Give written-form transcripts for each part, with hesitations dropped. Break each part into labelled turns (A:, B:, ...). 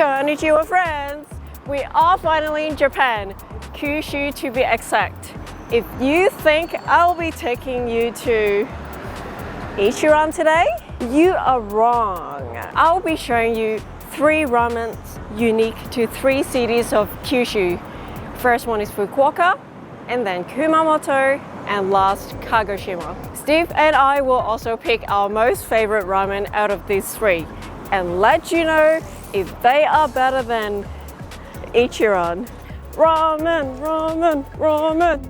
A: Konnichiwa friends! We are finally in Japan, Kyushu to be exact. If you think I'll be taking you to Ichiran today, you are wrong. I'll be showing you 3 ramens unique to 3 cities of Kyushu. First one is Fukuoka, and then Kumamoto, and last Kagoshima. Steve and I will also pick our most favorite ramen out of these 3 and let you know if they are better than Ichiran. Ramen, ramen, ramen.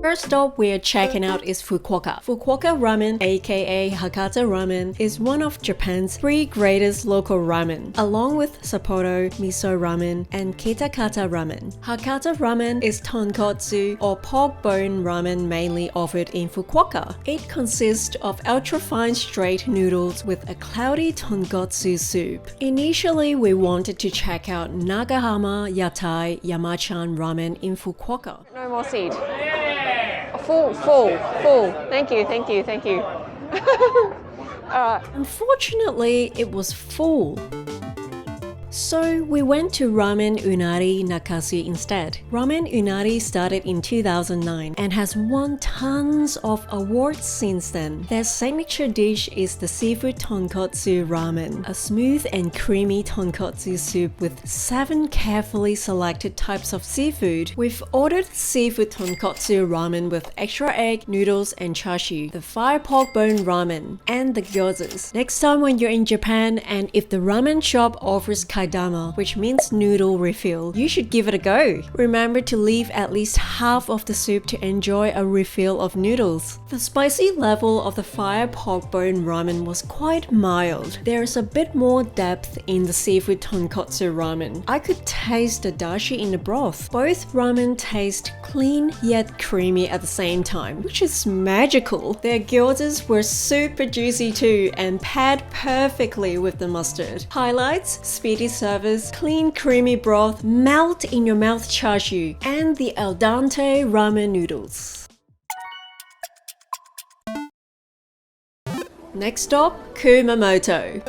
A: First stop we're checking out is Fukuoka. Fukuoka Ramen, aka Hakata Ramen, is one of Japan's 3 greatest local ramen, along with Sapporo, Miso Ramen, and Kitakata Ramen. Hakata Ramen is tonkotsu or pork bone ramen mainly offered in Fukuoka. It consists of ultra-fine straight noodles with a cloudy tonkotsu soup. Initially, we wanted to check out Nagahama Yatai Yamachan Ramen in Fukuoka. No more seat. Full. Thank you. Unfortunately, it was full. So we went to Ramen Unari Nakasu instead. Ramen Unari started in 2009 and has won tons of awards since then. Their signature dish is the seafood tonkotsu ramen, a smooth and creamy tonkotsu soup with 7 carefully selected types of seafood. We've ordered seafood tonkotsu ramen with extra egg, noodles, and chashu, the fire pork bone ramen, and the gyozas. Next time when you're in Japan and if the ramen shop offers kaidama, which means noodle refill, you should give it a go. Remember to leave at least half of the soup to enjoy a refill of noodles. The spicy level of the fire pork bone ramen was quite mild. There is a bit more depth in the seafood tonkotsu ramen. I could taste the dashi in the broth. Both ramen taste clean yet creamy at the same time, which is magical. Their gyozas were super juicy too and paired perfectly with the mustard. Highlights: speedy service, clean creamy broth, melt in your mouth chashu, and the al dente ramen noodles. Next stop, Kumamoto.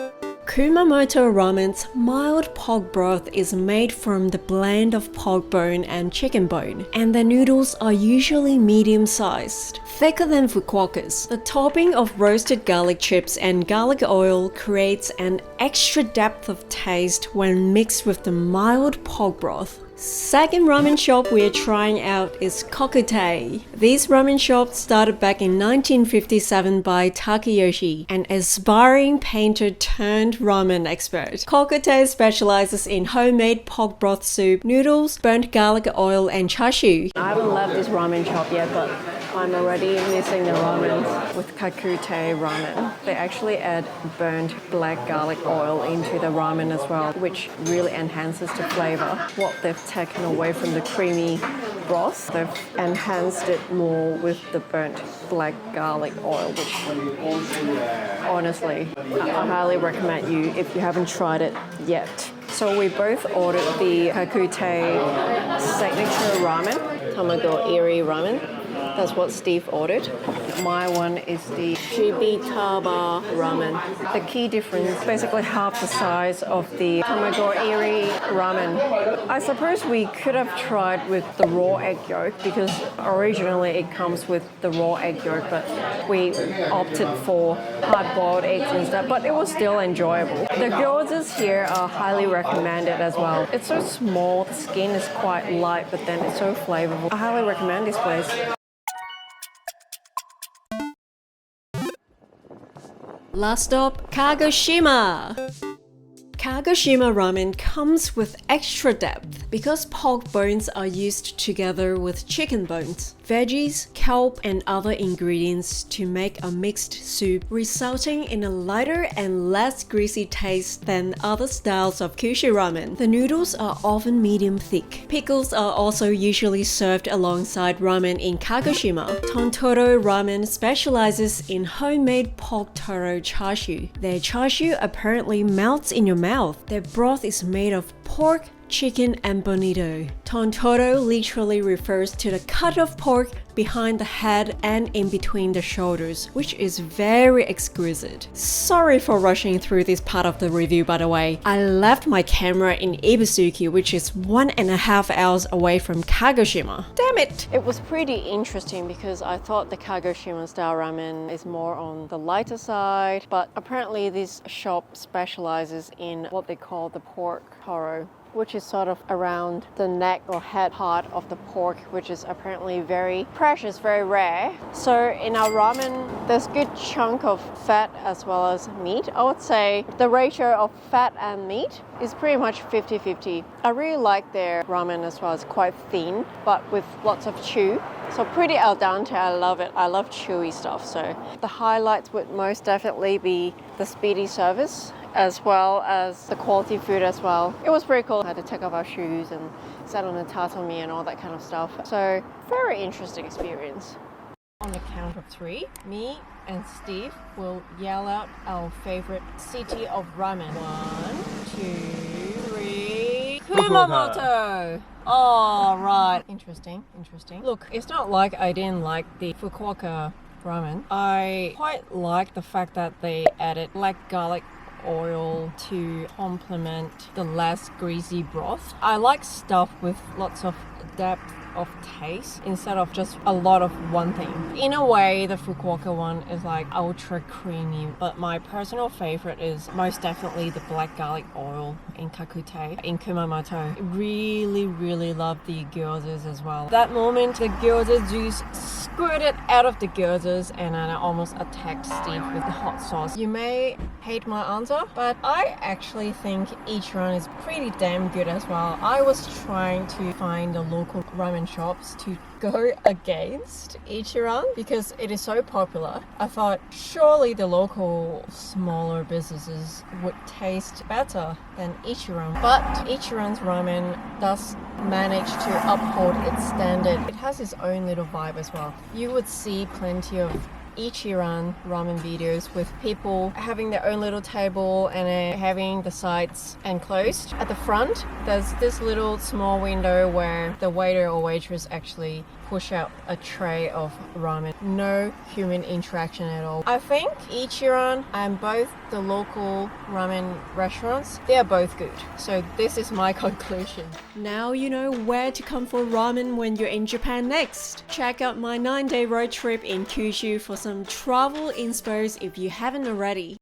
A: Kumamoto ramen's mild pork broth is made from the blend of pork bone and chicken bone, and the noodles are usually medium-sized, thicker than Fukuoka's. The topping of roasted garlic chips and garlic oil creates an extra depth of taste when mixed with the mild pork broth. Second ramen shop we are trying out is Kokutei. This ramen shop started back in 1957 by Takayoshi, an aspiring painter turned ramen expert. Kokutei specializes in homemade pork broth soup, noodles, burnt garlic oil, and chashu. I haven't left this ramen shop yet, but I'm already missing the ramen with Kokutei ramen. They actually add burnt black garlic oil into the ramen as well, which really enhances the flavor. What they've taken away from the creamy broth, they've enhanced it more with the burnt black garlic oil, which honestly, I highly recommend you if you haven't tried it yet. So we both ordered the Kokutei signature ramen, Tamago Iri ramen. That's what Steve ordered. My one is the Shibitaba ramen. The key difference, basically half the size of the Tamago-iri ramen. I suppose we could have tried with the raw egg yolk because originally it comes with the raw egg yolk, but we opted for hard-boiled eggs instead, but it was still enjoyable. The gyozas here are highly recommended as well. It's so small, the skin is quite light, but then it's so flavorful. I highly recommend this place. Last stop, Kagoshima! Kagoshima ramen comes with extra depth because pork bones are used together with chicken bones, veggies, kelp, and other ingredients to make a mixed soup, resulting in a lighter and less greasy taste than other styles of Kyushu ramen. The noodles are often medium thick. Pickles are also usually served alongside ramen in Kagoshima. Tontoro ramen specializes in homemade pork Toro chashu. Their chashu apparently melts in your mouth. Their broth is made of pork, chicken, and bonito. Tontoro literally refers to the cut of pork behind the head and in between the shoulders, which is very exquisite. Sorry for rushing through this part of the review, by the way. I left my camera in Ibusuki, which is 1.5 hours away from Kagoshima. Damn it! It was pretty interesting because I thought the Kagoshima style ramen is more on the lighter side, but apparently this shop specializes in what they call the pork Toro, which is sort of around the neck or head part of the pork, which is apparently very precious, very rare. So in our ramen, there's a good chunk of fat as well as meat. I would say the ratio of fat and meat is pretty much 50-50. I really like their ramen as well. It's quite thin, but with lots of chew. So pretty al dente, I love it. I love chewy stuff. So the highlights would most definitely be the speedy service, as well as the quality food as well. It was pretty cool. I had to take off our shoes and sat on the tatami and all that kind of stuff. So very interesting experience. On the count of 3, me and Steve will yell out our favorite city of ramen. 1, 2, 3. Kumamoto! Oh, right. Interesting. Look, it's not like I didn't like the Fukuoka ramen. I quite like the fact that they added black garlic oil to complement the less greasy broth. I like stuff with lots of depth of taste instead of just a lot of one thing. In a way, the Fukuoka one is like ultra creamy, but my personal favorite is most definitely the black garlic oil in Kokutei in Kumamoto. Really love the gyozas as well. That moment, the gyoza juice squirted out of the gyozas and I almost attacked Steve with the hot sauce. You may hate my answer, but I actually think Ichiran is pretty damn good as well. I was trying to find the local ramen shops to go against Ichiran because it is so popular. I thought surely the local smaller businesses would taste better than Ichiran, but Ichiran's ramen does manage to uphold its standard. It has its own little vibe as well. You would see plenty of Ichiran ramen videos with people having their own little table and having the sides enclosed. At the front, there's this little small window where the waiter or waitress actually push out a tray of ramen. No human interaction at all. I think Ichiran and both the local ramen restaurants, they are both good. So this is my conclusion. Now you know where to come for ramen when you're in Japan next. Check out my 9-day road trip in Kyushu for some travel inspos if you haven't already.